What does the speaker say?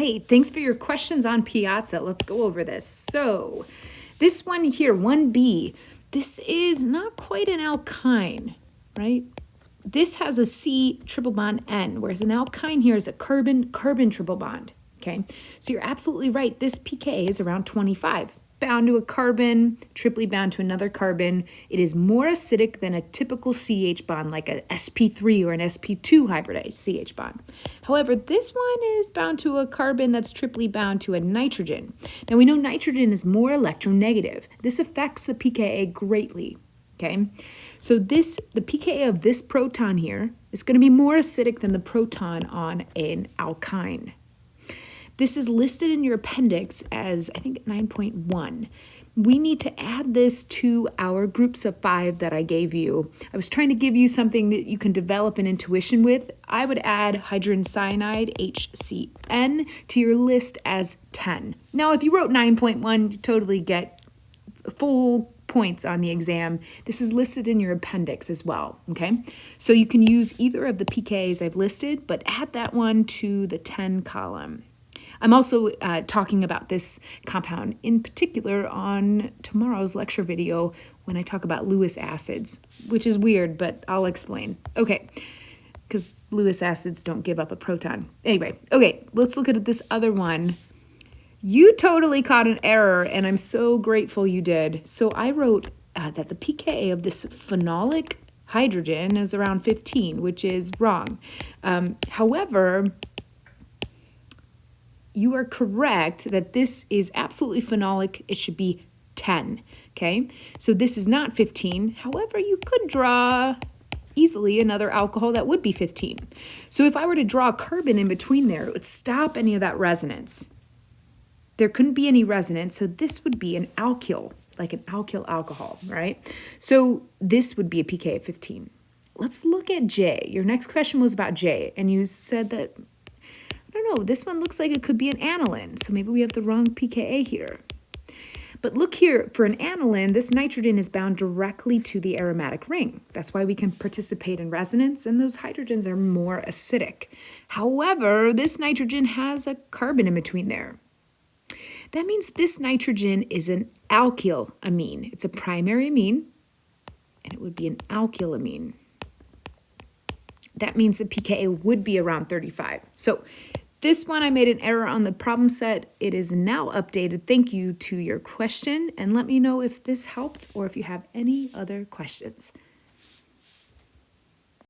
right, thanks for your questions on piazza. Let's go over this. So this one here, 1B, this is not quite an alkyne, right? This has a C triple bond N, whereas an alkyne here is a carbon triple bond, okay? So you're absolutely right. This pKa is around 25. Bound to a carbon, triply bound to another carbon. It is more acidic than a typical CH bond, like a sp3 or an sp2 hybridized CH bond. However, this one is bound to a carbon that's triply bound to a nitrogen. Now we know nitrogen is more electronegative. This affects the pKa greatly, okay? So the pKa of this proton here is going to be more acidic than the proton on an alkyne. This is listed in your appendix as, I think, 9.1. We need to add this to our groups of 5 that I gave you. I was trying to give you something that you can develop an intuition with. I would add hydrogen cyanide, HCN, to your list as 10. Now, if you wrote 9.1, you totally get full points on the exam. This is listed in your appendix as well, okay? So you can use either of the pKas I've listed, but add that one to the 10 column. I'm also talking about this compound in particular on tomorrow's lecture video when I talk about Lewis acids, which is weird, but I'll explain. Okay, because Lewis acids don't give up a proton. Anyway, okay, let's look at this other one. You totally caught an error, and I'm so grateful you did. So I wrote that the pKa of this phenolic hydrogen is around 15, which is wrong. However, you are correct that this is absolutely phenolic. It should be 10, okay? So this is not 15. However, you could draw easily another alcohol that would be 15. So if I were to draw a carbon in between there, it would stop any of that resonance. There couldn't be any resonance, so this would be an alkyl, like an alkyl alcohol, right? So this would be a pKa of 15. Let's look at J. Your next question was about J, and you said that, I don't know, this one looks like it could be an aniline, so maybe we have the wrong pKa here. But look here, for an aniline, this nitrogen is bound directly to the aromatic ring. That's why we can participate in resonance, and those hydrogens are more acidic. However, this nitrogen has a carbon in between there. That means this nitrogen is an alkyl amine. It's a primary amine, and it would be an alkyl amine. That means the pKa would be around 35. So this one, I made an error on the problem set. It is now updated. Thank you to your question, and let me know if this helped or if you have any other questions.